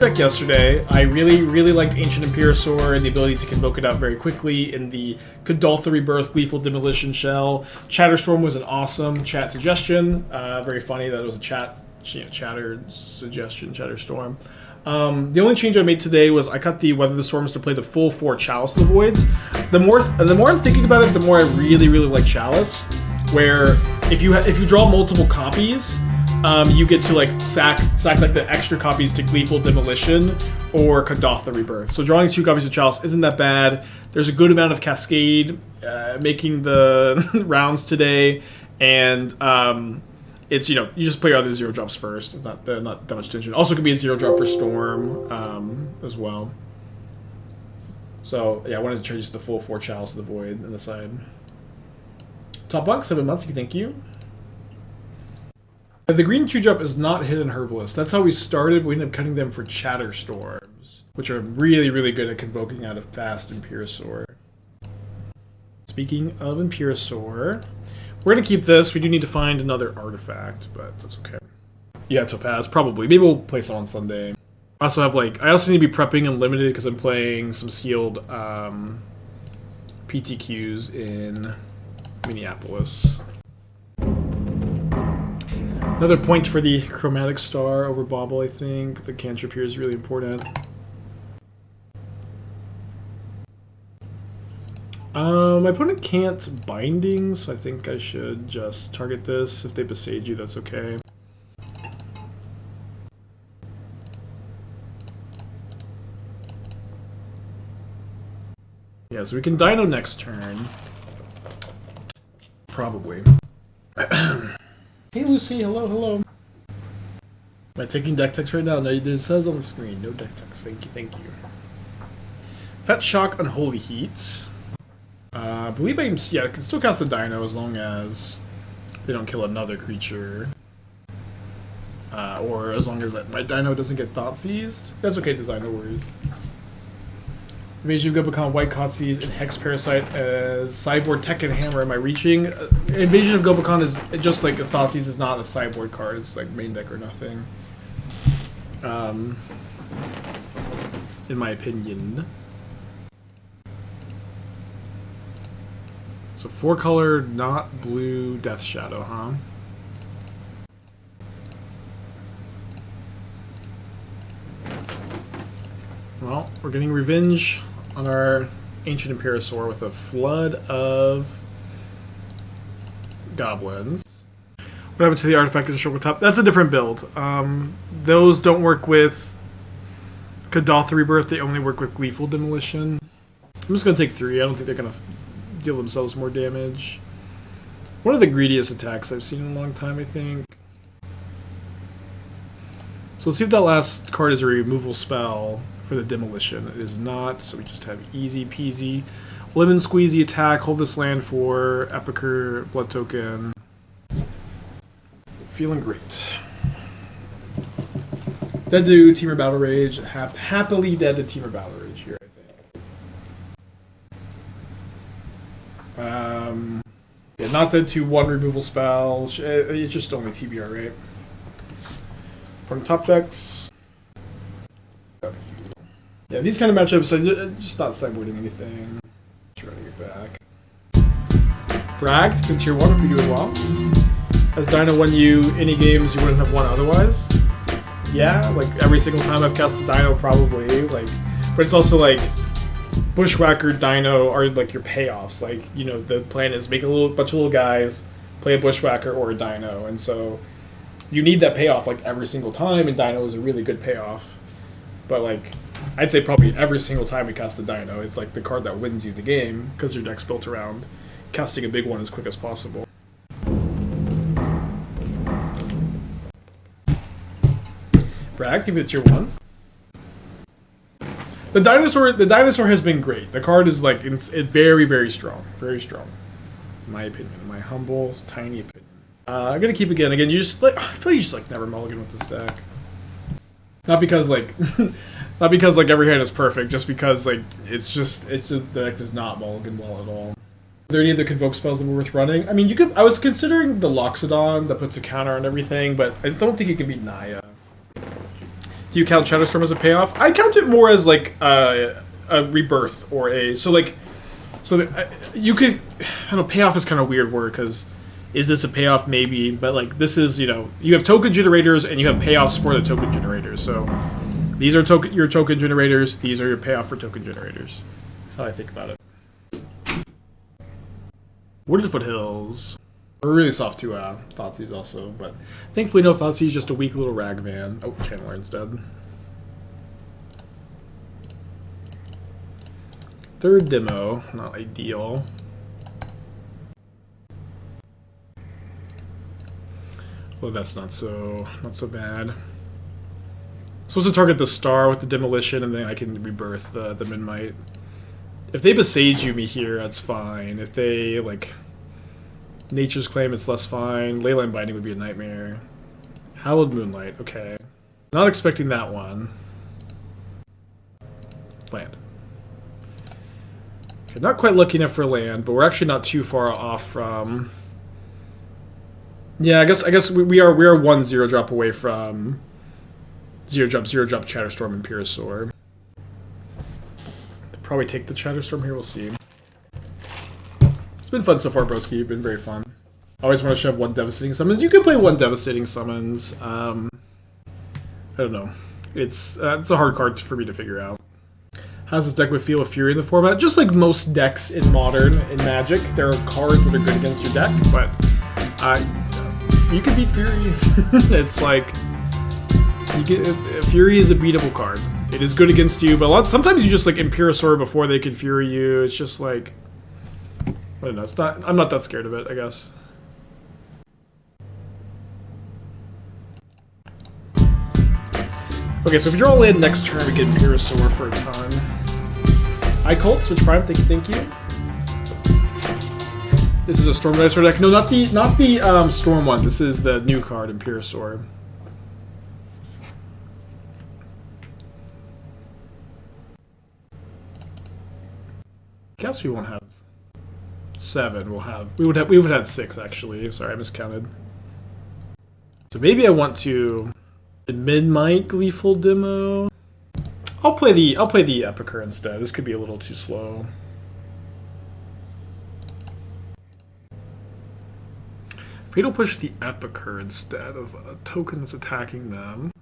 deck yesterday. I really liked Ancient Imperiosaur and the ability to convoke it out very quickly in the Kuldotha Rebirth Gleeful Demolition shell. Chatterstorm was an awesome chat suggestion. Very funny that it was a chatter suggestion, Chatterstorm. The only change I made today was I cut the Weather the Storms to play the full 4 Chalice of the Voids. The more I'm thinking about it, the more I really like Chalice, where if you draw multiple copies, you get to like sack like the extra copies to Gleeful Demolition or Kuldotha Rebirth. So drawing 2 copies of Chalice isn't that bad. There's a good amount of Cascade making the rounds today, and it's, you just play your other 0 drops first. It's not that much tension. Also could be a 0 drop for Storm as well. So yeah, I wanted to trade just the full 4 Chalice of the Void on the side. Top box, 7 months, thank you. The green 2-drop is not hidden Herbalist. That's how we started, but we ended up cutting them for Chatterstorms, which are really good at convoking out a fast Imperiosaur. Speaking of Imperiosaur, we're going to keep this. We do need to find another artifact, but that's okay. Yeah, Topaz, probably. Maybe we'll play some on Sunday. I also have, I also need to be prepping Unlimited because I'm playing some sealed PTQs in Minneapolis. Another point for the Chromatic Star over Bauble, I think. The cantrip here is really important. My opponent can't Binding, so I think I should just target this. If they Besage you, that's okay. Yeah, so we can Dino next turn. Probably. Hey Lucy, hello. Am I taking deck text right now? No, it says on the screen, no deck text. Thank you. Fat Shock, Unholy Heat. I believe I can still cast the Dino as long as they don't kill another creature. Or as long as my Dino doesn't get Thought Seized. That's okay, design, no worries. Invasion of Gobakon, White Cotsies, and Hex Parasite as Sideboard Tech and Hammer. Am I reaching? Invasion of Gobakon is just like a Thoughtseize is not a sideboard card. It's like main deck or nothing. In my opinion. So 4-color, not blue, Death Shadow, huh? Well, we're getting revenge on our Ancient Imperiosaur with a flood of goblins. What happened to the artifact in the Shulker Top? That's a different build. Those don't work with Kuldotha Rebirth, they only work with Gleeful Demolition. I'm just going to take 3. I don't think they're going to deal themselves more damage. One of the greediest attacks I've seen in a long time, I think. So let's see if that last card is a removal spell for the Demolition. It is not, so we just have easy peasy. Lemon squeezy attack, hold this land for Epicure, blood token. Feeling great. Dead to Teamer Battle Rage. Happily dead to Teamer Battle Rage here, I think. Yeah, not dead to 1 removal spell. It's just only TBR, right? From top decks. Yeah, these kind of matchups, I'm just not sideboarding anything. Trying to get back. Bragged, been tier 1 if you're doing well. Has Dino won you any games you wouldn't have won otherwise? Yeah, like every single time I've cast a Dino, probably. But it's also like Bushwhacker, Dino are like your payoffs. Like, the plan is make a bunch of little guys, play a Bushwhacker or a Dino, and so you need that payoff like every single time, and Dino is a really good payoff. But I'd say probably every single time we cast the Dino, it's like the card that wins you the game because your deck's built around casting a big one as quick as possible. Brag, give it tier 1. The dinosaur has been great. The card is it's very strong, very strong, in my opinion, in my humble, tiny opinion. I'm gonna keep again. Again, I feel like you just never mulligan with this deck. Not because not because every hand is perfect, just because it's the deck does not mulligan well at all. Are there any other Convoke spells that were worth running? I mean, I was considering the Loxodon that puts a counter on everything, but I don't think it can beat Naya. Do you count Chatterstorm as a payoff? I count it more as like a rebirth or a you could. I don't know. Payoff is kind of a weird word because is this a payoff? Maybe, but like this is you have token generators and you have payoffs for the token generators. So these are your token generators. These are your payoff for token generators. That's how I think about it. Wooded Foothills. We're really soft to Thoughtseize also, but thankfully no Thoughtseize, just a weak little Ragavan. Oh, Channeler instead. Third demo, not ideal. Well, that's not so bad. Supposed to target the star with the demolition, and then I can rebirth the Memnite. If they besage me here, that's fine. If they like Nature's Claim, it's less fine. Leyline Binding would be a nightmare. Hallowed Moonlight, okay. Not expecting that one. Land. Okay, not quite lucky enough for land, but we're actually not too far off from. Yeah, I guess we are 1-0 drop away from 0 drop Chatterstorm Imperiosaur. They'll probably take the Chatterstorm here. We'll see. It's been fun so far, broski. Been very fun. Always want to shove 1 Devastating Summons. You can play 1 Devastating Summons. I don't know. It's a hard card for me to figure out. How does this deck would feel with Fury in the format? Just like most decks in Modern, in Magic, there are cards that are good against your deck, but you can beat Fury. It's like Fury is a beatable card. It is good against you, but sometimes you just like Imperiosaur before they can Fury you. It's just like I don't know. It's not. I'm not that scared of it, I guess. Okay, so if you draw a land next turn, we get Imperiosaur for a ton. I Cult, Switch Prime, thank you. This is a Storm Dinosaur deck. No, not the Storm one. This is the new card, Imperiosaur. Guess we won't have 7. We would have had 6 actually. Sorry, I miscounted. So maybe I want to Memnite Gleeful Demo. I'll play the Epicure instead. This could be a little too slow. Fatal Push the Epicure instead of a token that's attacking them.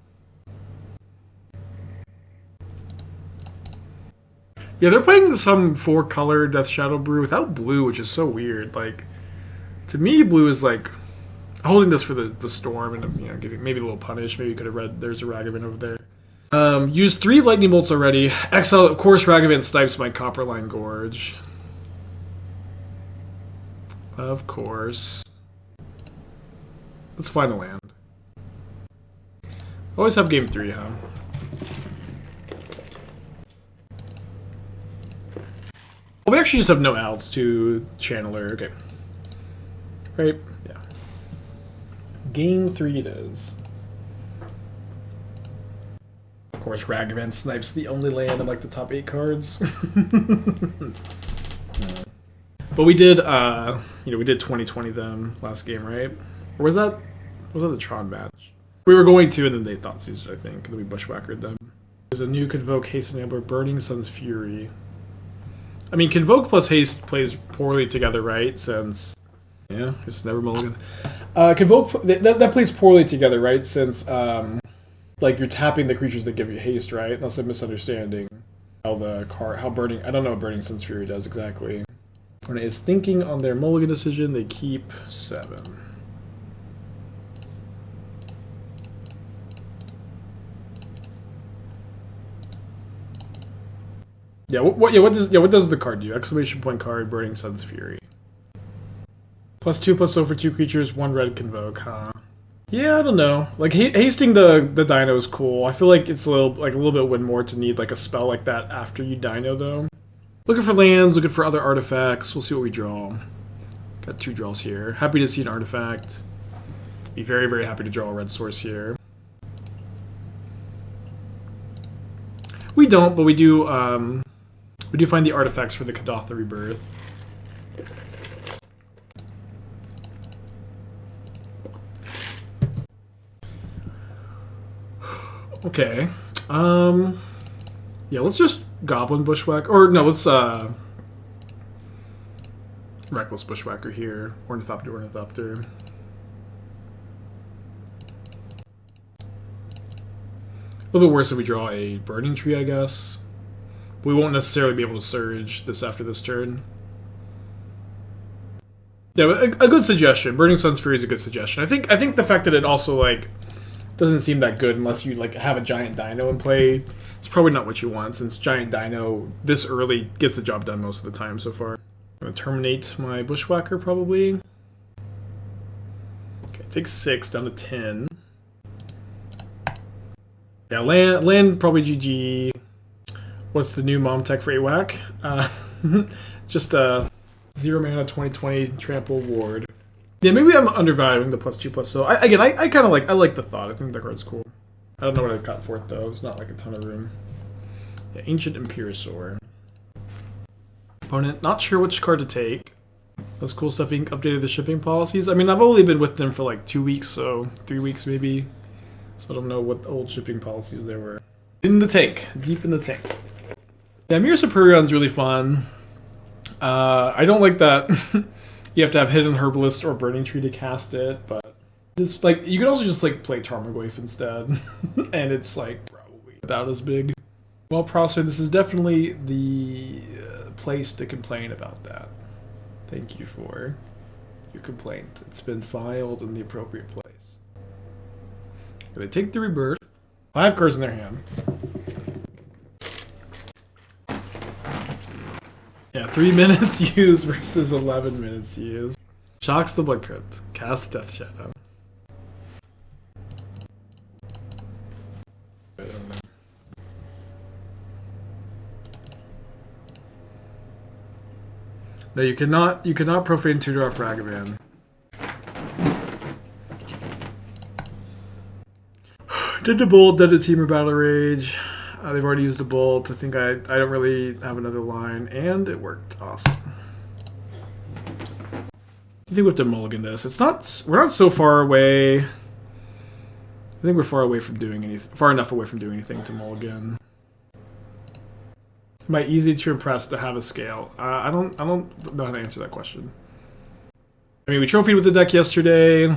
Yeah, they're playing some 4-color Death Shadow Brew without blue, which is so weird. Like, to me, blue is like holding this for the storm and getting maybe a little punish. Maybe you could have read there's a Ragavan over there. Used 3 lightning bolts already. Exile, of course, Ragavan snipes my Copperline Gorge. Of course. Let's find a land. Always have game 3, huh? Well, we actually just have no outs to Channeler. Okay. Right? Yeah. Game 3 it is. Of course, Ragavan snipes the only land in like the top 8 cards. But we did, we did 2020 them last game, right? Or was that the Tron match? We were going to, and then they thought seized it, I think, and then we bushwhackered them. There's a new Convoke, Haste Enabler, Burning Sun's Fury. I mean, Convoke plus Haste plays poorly together, right? Since, yeah, it's never mulligan. Convoke, that plays poorly together, right? Since, like, you're tapping the creatures that give you Haste, right? Unless I'm misunderstanding how Burning, I don't know what Burning Sun's Fury does exactly. When it is thinking on their mulligan decision, they keep 7. Yeah, what does the card do? Exclamation point card, Burning Sun's Fury. +2/+0 for 2 creatures, 1 red Convoke, huh? Yeah, I don't know. Like hasting the dino is cool. I feel like it's a little bit win more to need like a spell like that after you dino though. Looking for lands, looking for other artifacts. We'll see what we draw. Got 2 draws here. Happy to see an artifact. Be very, very happy to draw a red source here. We don't, but we do find the artifacts for the Kuldotha Rebirth. Okay. Yeah, let's just Goblin Bushwhacker. Or no, let's Reckless Bushwhacker here. Ornithopter. A little bit worse if we draw a Burning-Tree, I guess. We won't necessarily be able to surge this after this turn. Yeah, but a good suggestion. Burning Sun's Fury is a good suggestion. I think the fact that it also like doesn't seem that good unless you like have a giant dino in play. It's probably not what you want, since giant dino this early gets the job done most of the time so far. I'm gonna terminate my Bushwhacker probably. Okay, take 6 down to 10. Yeah, land probably GG. What's the new mom tech for 8 whack? Just a 0 mana 2020 trample ward. Yeah, maybe I'm undervaluing the +2/+. So I kind of like the thought. I think the card's cool. I don't know what I got for it though. It's not like a ton of room. Yeah, Ancient Imperiosaur. Opponent, not sure which card to take. That's cool stuff. Being updated the shipping policies. I mean, I've only been with them for like 2 weeks, so 3 weeks maybe. So I don't know what old shipping policies there were. In the tank, deep in the tank. Yeah, Mirror Superion's really fun. I don't like that you have to have Hidden Herbalist or Burning-Tree to cast it, but it's like you can also just like play Tarmogoyf instead, and it's like probably about as big. Well, Prosser, this is definitely the place to complain about that. Thank you for your complaint. It's been filed in the appropriate place. They take the Rebirth. 5 cards in their hand. Yeah, 3 minutes used versus 11 minutes used. Shocks the Blood Crypt. Cast Death Shadow. I don't know. No, you cannot profane tutor off Ragavan. Did the bolt, did the Teamer Battle Rage. They've already used the bolt. I think I don't really have another line, and it worked. Awesome. I think we have to mulligan this. We're not so far away. I think we're far away from doing anything. Far enough away from doing anything to mulligan. Am I easy to impress to have a scale? I don't know how to answer that question. I mean, we trophied with the deck yesterday.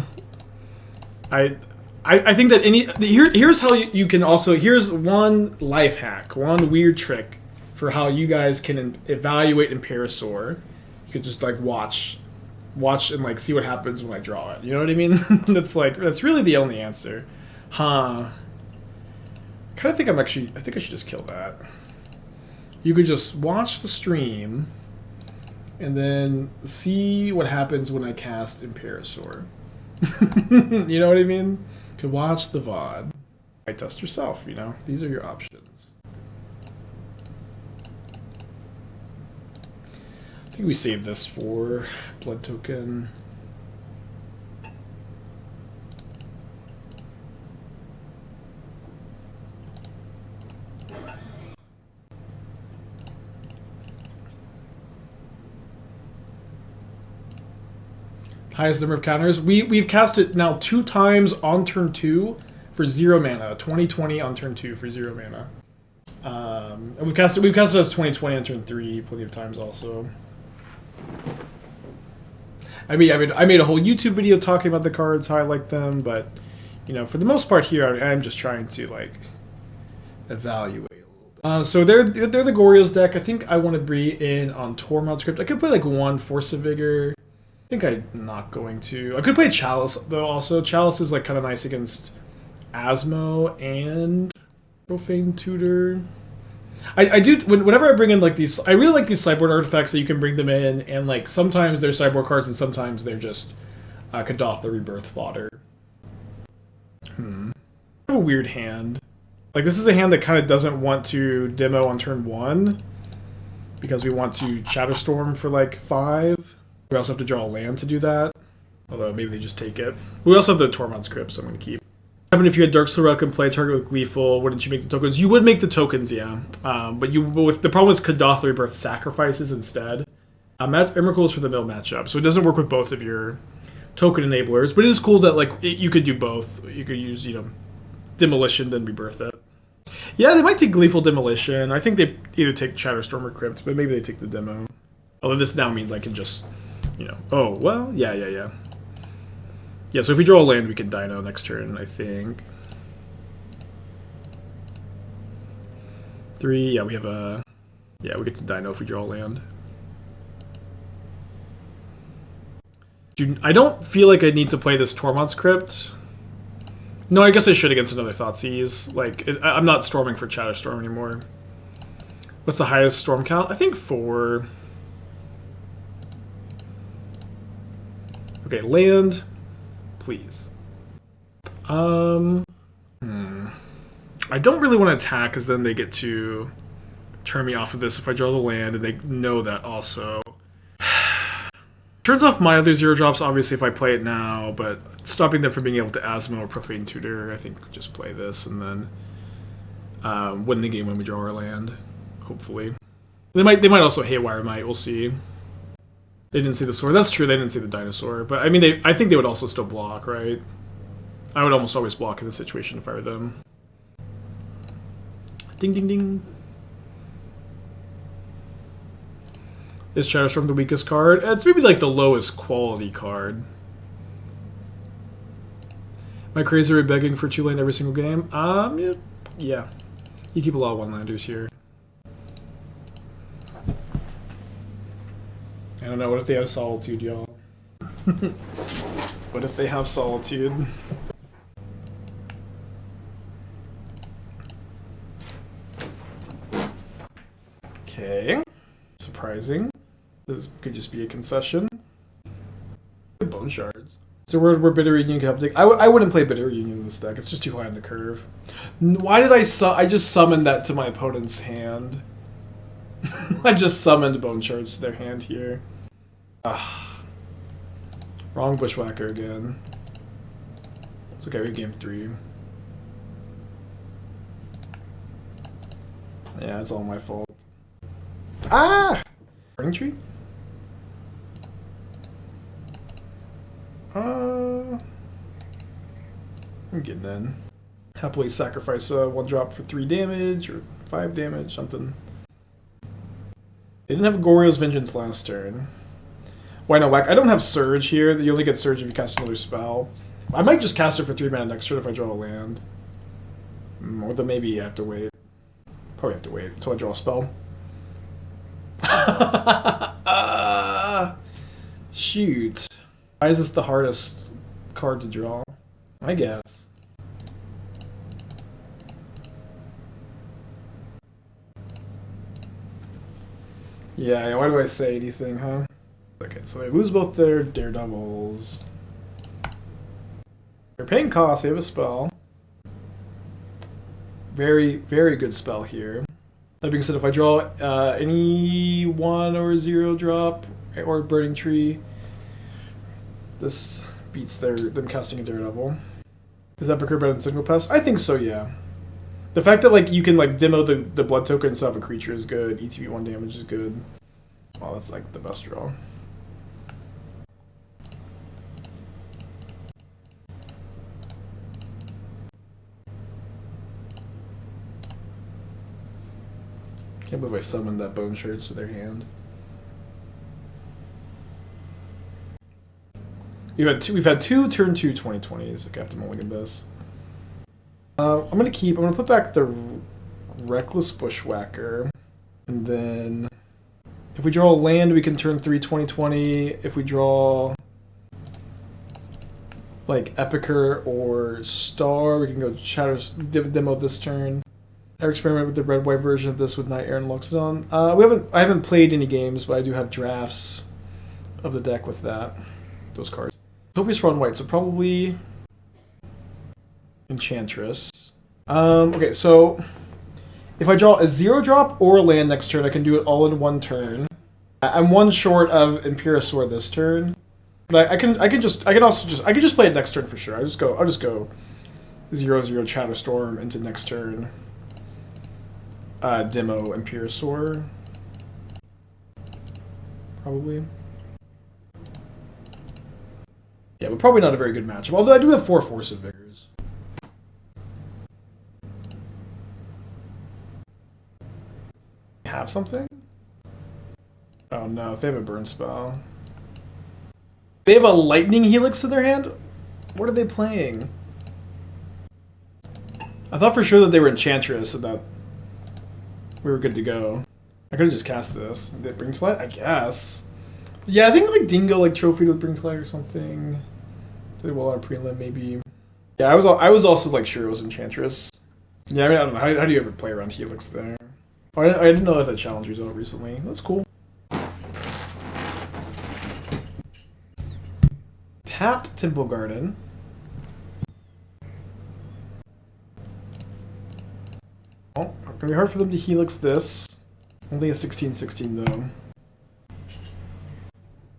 I think that here's how you can also, here's one life hack, one weird trick for how you guys can evaluate Imperiosaur. You could just like watch and like see what happens when I draw it. You know what I mean? that's really the only answer. Huh. I think I should just kill that. You could just watch the stream and then see what happens when I cast Imperiosaur. You know what I mean? Could watch the VOD. Might test yourself, you know? These are your options. I think we save this for blood token. Highest number of counters. We've cast it now 2 times on turn 2 for 0 mana. 2020 on turn 2 for 0 mana. And we've cast it as 2020 on turn 3 plenty of times also. I made a whole YouTube video talking about the cards, how I like them, but you know, for the most part here, I'm just trying to like evaluate a little bit. So they're the Goryo's deck. I think I want to bring in on Tormod Crypt. I could play like 1 Force of Vigor. I think I'm not going to. I could play Chalice though. Also, Chalice is like kind of nice against Asmo and Profane Tutor. I do whenever I bring in like these. I really like these sideboard artifacts that you can bring them in, and like sometimes they're sideboard cards and sometimes they're just Kuldotha Rebirth fodder. I have a weird hand. Like this is a hand that kind of doesn't want to demo on turn 1 because we want to Chatterstorm for like 5. We also have to draw a land to do that. Although maybe they just take it. We also have the Tormod's Crypt, so I'm going to keep. What happened if you had Darksteel Relic and play a target with Gleeful? Wouldn't you make the tokens? You would make the tokens, yeah. But the problem is Kuldotha Rebirth sacrifices instead. Emrakul is for the middle matchup, so it doesn't work with both of your token enablers. But it is cool that like you could do both. You could use Demolition then Rebirth it. Yeah, they might take Gleeful Demolition. I think they either take Chatterstorm or Crypt, but maybe they take the demo. Although this now means I can just, you know... Oh, well, yeah. Yeah, so if we draw a land, we can Dino next turn, I think. 3, yeah, we have a... Yeah, we get to Dino if we draw a land. I don't feel like I need to play this Tormod's Crypt. No, I guess I should against another Thoughtseize. Like, I'm not storming for Chatterstorm anymore. What's the highest storm count? I think 4. Okay, land, please. I don't really want to attack, because then they get to turn me off of this if I draw the land, and they know that also. Turns off my other 0-drops, obviously, if I play it now, but stopping them from being able to Asmo or Profane Tutor, I think just play this, and then win the game when we draw our land, hopefully. They might also Haywire Might, we'll see. They didn't see the sword. That's true, they didn't see the dinosaur. But, I mean, I think they would also still block, right? I would almost always block in this situation if I were them. Ding, ding, ding. Is Chatterstorm the weakest card? It's maybe like the lowest quality card. Am I crazy or begging for 2-land every single game? Yeah. You keep a lot of 1-landers here. I don't know, what if they have Solitude, y'all? What if they have Solitude? Okay. Surprising. This could just be a concession. Bone Shards. So where Bitter Reunion can help take... I wouldn't play Bitter Reunion in this deck. It's just too high on the curve. Why did I just summoned that to my opponent's hand? I just summoned Bone Shards to their hand here. Wrong Bushwhacker again. It's okay, we have game 3. Yeah, it's all my fault. Burning-Tree? I'm getting in. Happily sacrifice a 1-drop for 3 damage or 5 damage, something. They didn't have Goryo's Vengeance last turn. Why not whack? I don't have Surge here. You only get Surge if you cast another spell. I might just cast it for 3 mana next turn if I draw a land. Or then maybe I have to wait. Probably have to wait until I draw a spell. Shoot. Why is this the hardest card to draw? I guess. Yeah, why do I say anything, huh? Okay, so they lose both their Daredevils. They're paying cost, they have a spell. Very, very good spell here. That being said, if I draw any 1 or 0-drop or Burning-Tree, this beats them casting a Daredevil. Is Epicure better than Signal Pest? I think so, yeah. The fact that like you can like demo the blood token and stuff a creature is good. ETB 1 damage is good. Well, that's like the best draw. Can't believe I summoned that Bone Shards to their hand. We've had two turn 2 2020s. Okay, I have to mulligan this. I'm gonna put back the Reckless Bushwhacker, and then if we draw a land, we can turn 3 2020. If we draw like Epicure or Star, we can go demo this turn. I experiment with the red-white version of this with Night Air and Loxodon. I haven't played any games, but I do have drafts of the deck with those cards. Topia's run white, so probably Enchantress. Okay, so if I draw a 0-drop or a land next turn, I can do it all in 1 turn. I'm 1 short of Imperiosaur this turn, but I can just play it next turn for sure. I'll just go 0/0 Chatterstorm into next turn. Demo Imperiosaur. Probably. Yeah, but probably not a very good matchup. Although I do have 4 Force of Vigors. have something? Oh no, if they have a burn spell. They have a lightning helix in their hand? What are they playing? I thought for sure that they were Enchantress so that we were good to go. I could have just cast this. Did it bring to light? I guess. Yeah, I think like Dingo like trophied with bring to light or something. Did well on a prelim maybe. Yeah, I was also like sure it was Enchantress. Yeah, I mean I don't know. How do you ever play around Helix there? Oh, I didn't know that challenge was out recently. That's cool. Tapped Temple Garden. Oh, gonna be hard for them to Helix this. Only a 16/16 though.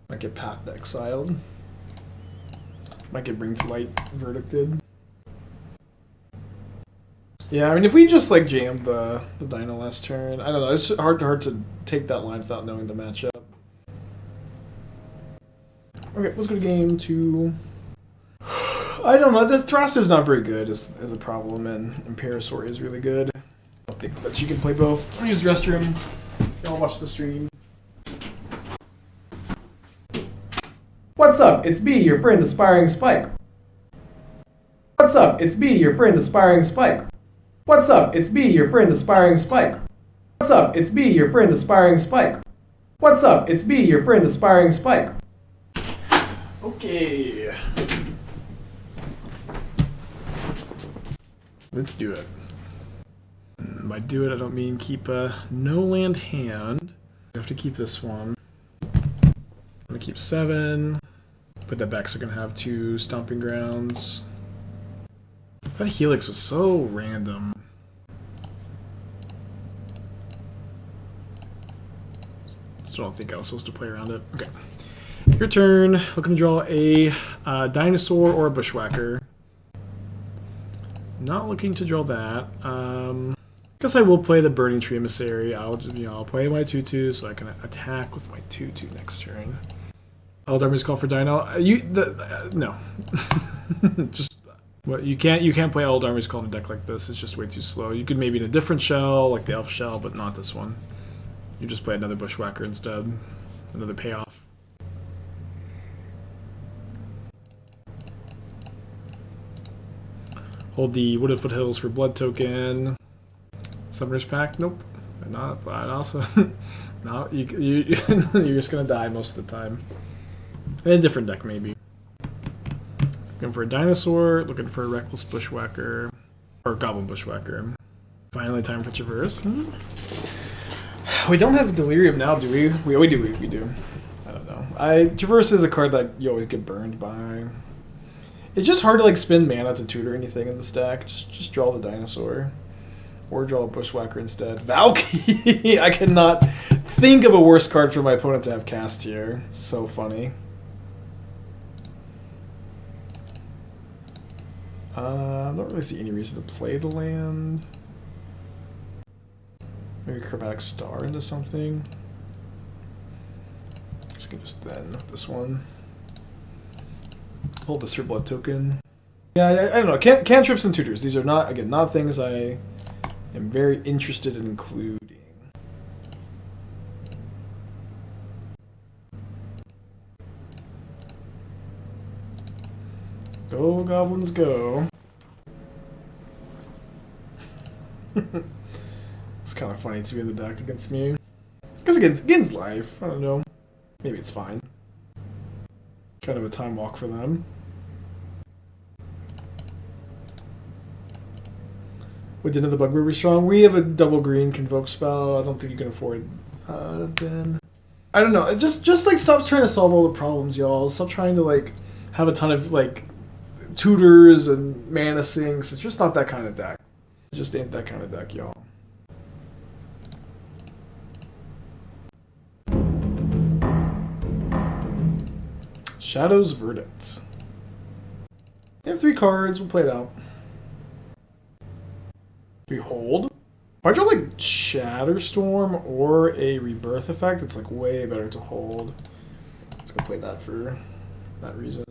Might get Path exiled. Might get Bring to Light verdicted. Yeah, I mean if we just like jammed the Dino last turn, I don't know, it's hard to take that line without knowing the matchup. Okay, let's go to game 2. I don't know, this roster's not very good is a problem, and Imperiosaur is really good. I don't think that you can play both. I'll use the restroom. Y'all watch the stream. What's up? It's B, your friend Aspiring Spike. What's up? It's B, your friend Aspiring Spike. What's up? It's B, your friend Aspiring Spike. What's up? It's B, your friend Aspiring Spike. What's up? It's B, your friend Aspiring Spike. Okay. Let's do it. By do it, I don't mean keep a no land hand. I have to keep this one. I'm gonna keep 7. Put that back so we're gonna have 2 Stomping Grounds. That Helix was so random. Still don't think I was supposed to play around it. Okay. Your turn. Looking to draw a dinosaur or a bushwhacker. Not looking to draw that. Guess I will play the Burning-Tree Emissary. I'll play my 2/2 so I can attack with my 2/2 next turn. Old Army's call for Dino. No. Just what you can't play Old Army's call in a deck like this. It's just way too slow. You could maybe in a different shell, like the Elf shell, but not this one. You just play another Bushwhacker instead. Another payoff. Hold the Wooded Foothills for blood token. Summoner's Pact? Nope. Not. But also, no. You're just gonna die most of the time. In a different deck, maybe. Looking for a dinosaur. Looking for a Reckless Bushwhacker or Goblin Bushwhacker. Finally, time for Traverse. We don't have Delirium now, do we? We do. We do. I don't know. Traverse is a card that you always get burned by. It's just hard to like spend mana to tutor anything in the stack. Just draw the dinosaur. Or draw a Bushwhacker instead. Valky! I cannot think of a worse card for my opponent to have cast here. It's so funny. I don't really see any reason to play the land. Maybe Chromatic Star into something. Just then this one. Hold this for blood token. Yeah, I don't know. Cantrips and tutors. These are not things I am very interested in including. Go, goblins, go. It's kind of funny to be in the deck against me. Because against life, I don't know. Maybe it's fine. Kind of a time walk for them. With Din of the Bugbear be strong. We have a double green Convoke spell. I don't think you can afford Din. I don't know. Just like stop trying to solve all the problems, y'all. Stop trying to like have a ton of like tutors and mana sinks. It's just not that kind of deck. It just ain't that kind of deck, y'all. Shadow's Verdict. They have 3 cards. We'll play it out. Do we hold? If I draw like Chatterstorm or a Rebirth effect, it's like way better to hold. Let's go play that for that reason.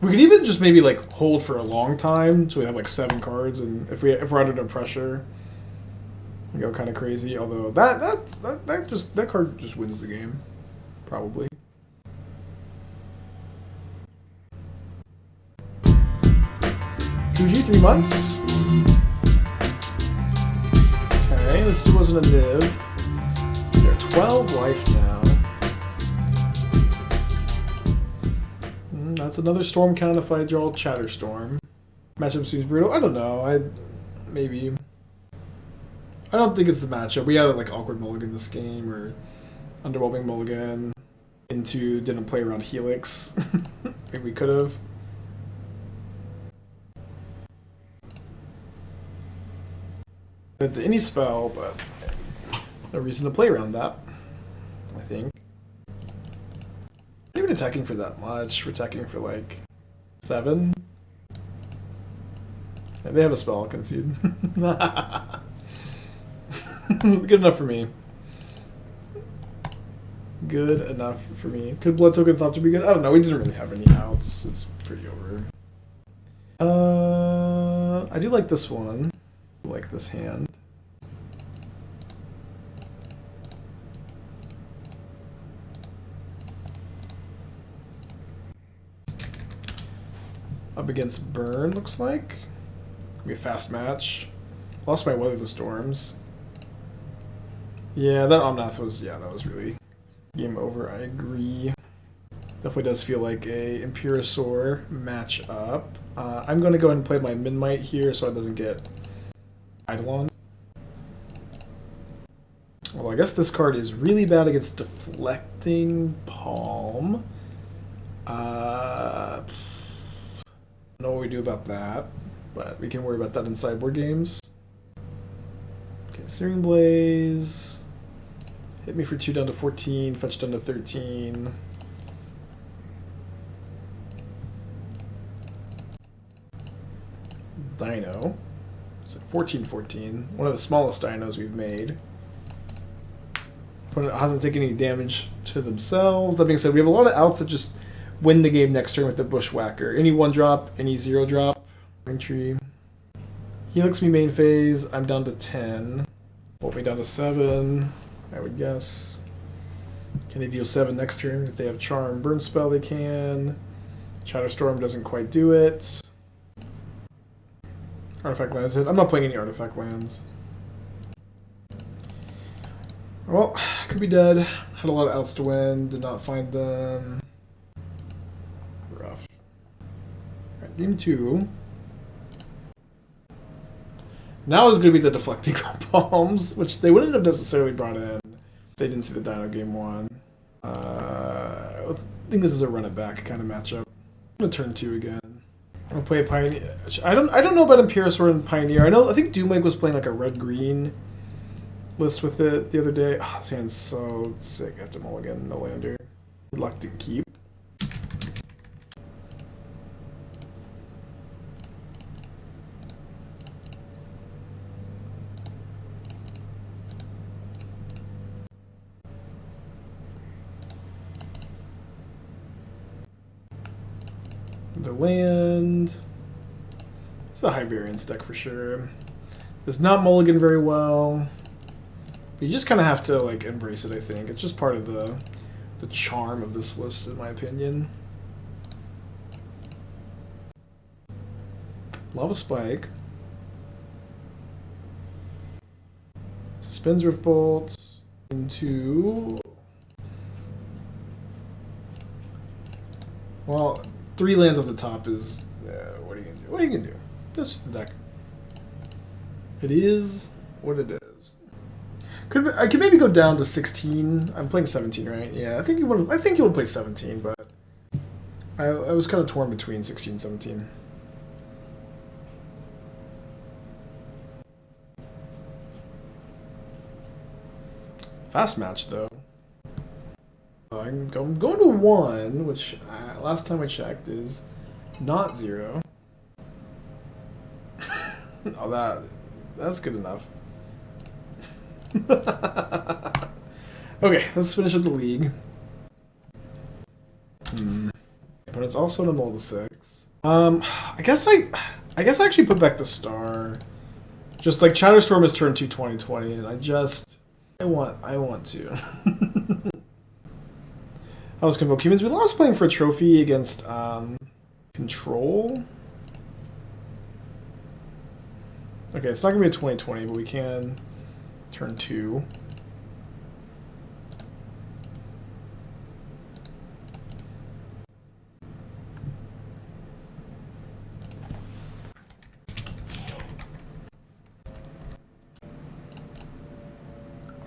We could even just maybe like hold for a long time, so we have like 7 cards, and if we're under no pressure, Go kind of crazy. Although that card just wins the game, probably. 2G, 3 months. Okay, this dude wasn't a Niv. They're 12 life now. That's another storm count if I draw Chatterstorm. Matchup seems brutal. I don't know. Maybe. I don't think it's the matchup. We had like awkward mulligan this game or underwhelming mulligan. Into didn't play around Helix. Maybe we could have. Any spell, but no reason to play around that, I think. Not even attacking for that much. We're attacking for like 7. Yeah, they have a spell, I'll concede. Good enough for me. Good enough for me. Could Blood Token thought to be good? I don't know. We didn't really have any outs. It's pretty over. I do like this one. I like this hand. Up against Burn, looks like. Be a fast match. Lost my Weather the Storms. Yeah, that Omnath was, that was really game over. I agree. Definitely does feel like a Imperiosaur matchup. I'm going to go ahead and play my Memnite here so it doesn't get Eidolon. Well, I guess this card is really bad against Deflecting Palm. I don't know what we do about that, but we can worry about that in sideboard games. Okay, Searing Blaze. Hit me for 2 down to 14, fetch down to 13. Dino. So 14-14. One of the smallest dinos we've made. Opponent hasn't taken any damage to themselves. That being said, we have a lot of outs that just win the game next turn with the Bushwhacker. Any 1-drop, any 0-drop. Burning-Tree. Helix me main phase. I'm down to 10. Hold me down to 7, I would guess. Can they deal 7 next turn? If they have Charm, Burn Spell, they can. Chatterstorm doesn't quite do it. Artifact lands hit. I'm not playing any artifact lands. Well, could be dead. Had a lot of outs to win. Did not find them. Rough. Alright, game 2. Now is going to be the Deflecting Palms, which they wouldn't have necessarily brought in if they didn't see the Dino game 1. I think this is a run it back kind of matchup. I'm going to turn 2 again. I'll play a Pioneer. I don't know about Imperiosaur and Pioneer. I think Doomwig was playing like a red-green list with it the other day. Oh, this hand's so sick after mulligan, no lander. Reluctant keep. The land. It's a high variance deck for sure. Does not mulligan very well. But you just kind of have to like embrace it, I think. It's just part of the charm of this list, in my opinion. Lava Spike. Suspends Rift Bolts into... Well, 3 lands off the top is... what are you going to do? What are you going to do? That's just the deck. It is what it is. I could maybe go down to 16. I'm playing 17, right? Yeah, I think you would play 17, but I was kind of torn between 16 and 17. Fast match though. I'm going to 1, which last time I checked is not 0. Oh, that's good enough. Okay, let's finish up the league. But it's also in the mold of 6. I guess I actually put back the star Just like Chatterstorm is turn 2 2020, and I want to. How was Convoke Humans? We lost playing for a trophy against Control. Okay, it's not gonna be a 2020, but we can turn 2.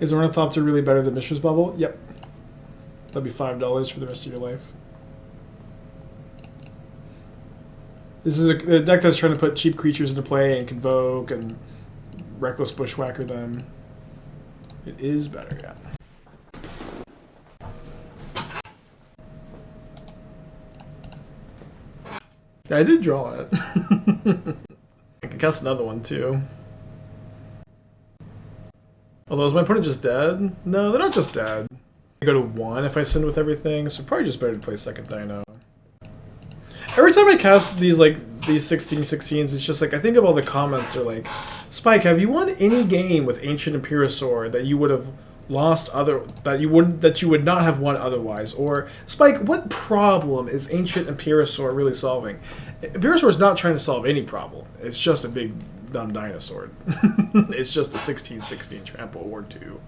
Is Ornithopter really better than Mishra's Bubble? Yep. That'd be $5 for the rest of your life. This is a deck that's trying to put cheap creatures into play and Convoke and Reckless Bushwhacker them. It is better, yeah. Yeah, I did draw it. I can cast another one too. Although, is my opponent just dead? No, they're not just dead. I go to 1 if I send with everything, so probably just better to play second Dino. Every time I cast these 16/16s, it's just like I think of all the comments. They're like, Spike, have you won any game with Ancient Imperiosaur that you would have lost that you would not have won otherwise? Or Spike, what problem is Ancient Imperiosaur really solving? Imperiosaur is not trying to solve any problem. It's just a big dumb dinosaur. It's just a 16/16 trample or 2.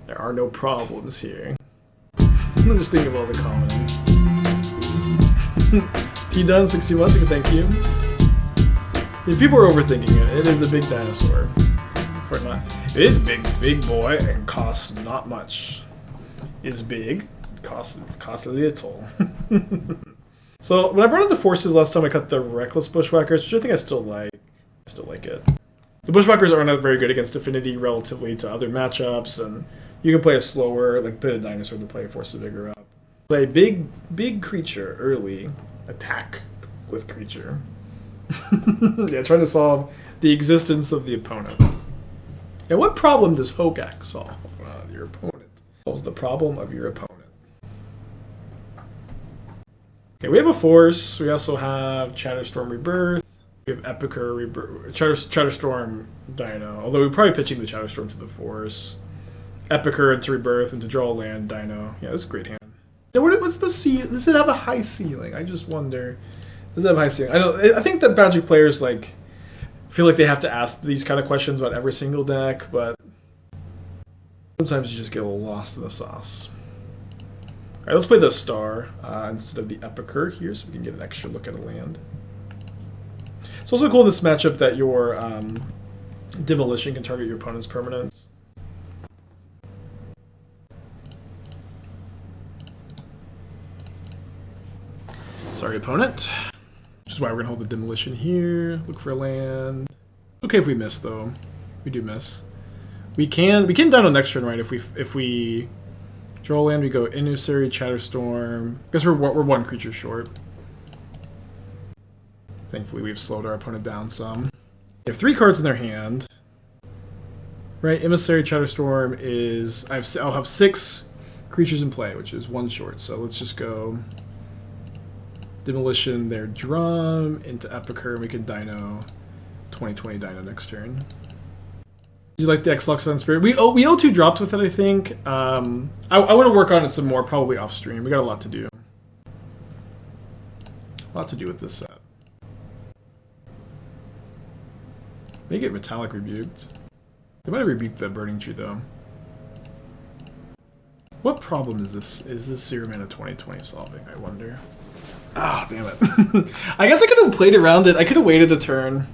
There are no problems here. I'm just thinking of all the comments. T done 60 months ago, thank you. Yeah, people are overthinking it. It is a big dinosaur. It is big boy, and costs not much. It's big, costs a little. So when I brought up the forces last time, I cut the Reckless Bushwhackers, which I think I still like. I still like it. The Bushwhackers are not very good against Affinity relatively to other matchups, and you can play a slower, bit of dinosaur to play Force of Vigor up. Play big creature early, attack with creature. Yeah, trying to solve the existence of the opponent. And what problem does Hogak solve? Your opponent solves the problem of your opponent. Okay, we have a force. We also have Chatterstorm Rebirth. We have Epicure Rebirth. Chatterstorm Dino. Although we're probably pitching the Chatterstorm to the force. Epicure into Rebirth and to draw a land Dino. Yeah, that's a great hand. Now, what's the ceiling? Does it have a high ceiling? I just wonder. Does it have a high ceiling? I think that Magic players feel like they have to ask these kind of questions about every single deck, but sometimes you just get a little lost in the sauce. Alright, let's play the Star instead of the Epicure here, so we can get an extra look at a land. It's also cool in this matchup that your Demolition can target your opponent's permanents. Sorry, opponent. Which is why we're going to hold the Demolition here. Look for a land. Okay if we miss, though. We do miss. We can dino next turn, right? If we draw a land, we go Emissary, Chatterstorm. I guess we're 1 creature short. Thankfully, we've slowed our opponent down some. They have 3 cards in their hand. Right, Emissary, Chatterstorm is... I'll have 6 creatures in play, which is 1 short. So let's just go... Demolition their drum into Epicure, and we can dino 2020 dino next turn. You like the X-Luxon Spirit? We O2 dropped with it, I think. I want to work on it some more, probably off stream. We got a lot to do. A lot to do with this set. They get Metallic rebuked. They might have rebuked the Burning-Tree though. What problem is this Zero Mana 2020 solving, I wonder? Ah, damn it. I guess I could have played around it. I could have waited a turn.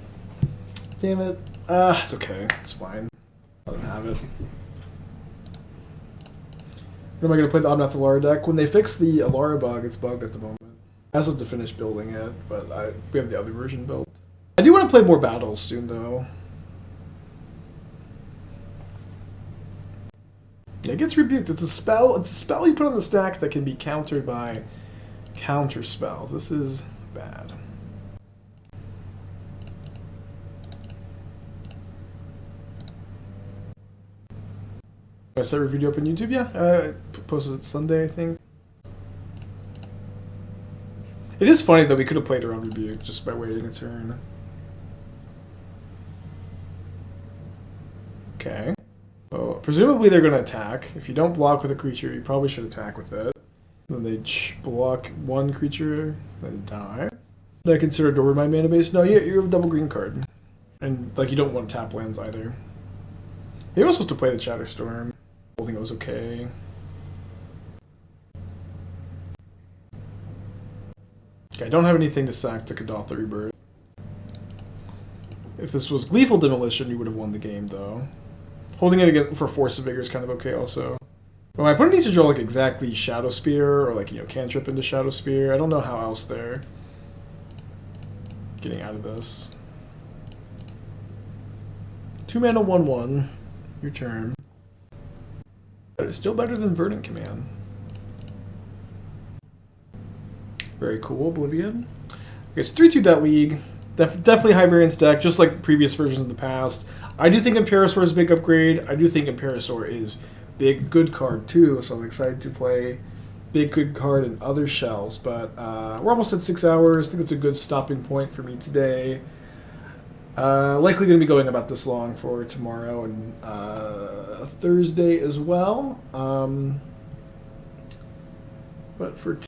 Damn it. It's okay. It's fine. Let him have it. When am I going to play the Omnath Alara deck? When they fix the Alara bug, it's bugged at the moment. I also have to finish building it, but we have the other version built. I do want to play more battles soon, though. Yeah, it gets rebuked. It's a spell. It's a spell you put on the stack that can be countered by counter spells. This is bad. I set a video up on YouTube. Yeah, I posted it Sunday, I think. It is funny that we could have played around rebuke just by waiting a turn. Okay. So presumably they're going to attack. If you don't block with a creature, you probably should attack with it. Then they block one creature, then die. Did I consider door my mana base? No, you have a double green card. And like you don't want to tap lands either. He was supposed to play the Chatterstorm. Holding it was okay. Okay, I don't have anything to sack to Kuldotha Rebirth. If this was Gleeful Demolition, you would have won the game, though. Holding it again for Force of Vigor is kind of okay, also. But my opponent needs to draw, like, exactly Shadow Spear, or, like, you know, cantrip into Shadow Spear. I don't know how else they're getting out of this. 2 mana, 1/1. Your turn. But it's still better than Verdant Command. Very cool, Oblivion. Okay, so 3-2 that league. Definitely high variance deck, just like previous versions in the past. I do think Imperiosaur is a big upgrade. I do think Imperiosaur is big good card too, so I'm excited to play big good card in other shells. But we're almost at 6 hours. I think it's a good stopping point for me today. Likely going to be going about this long for tomorrow and Thursday as well. But for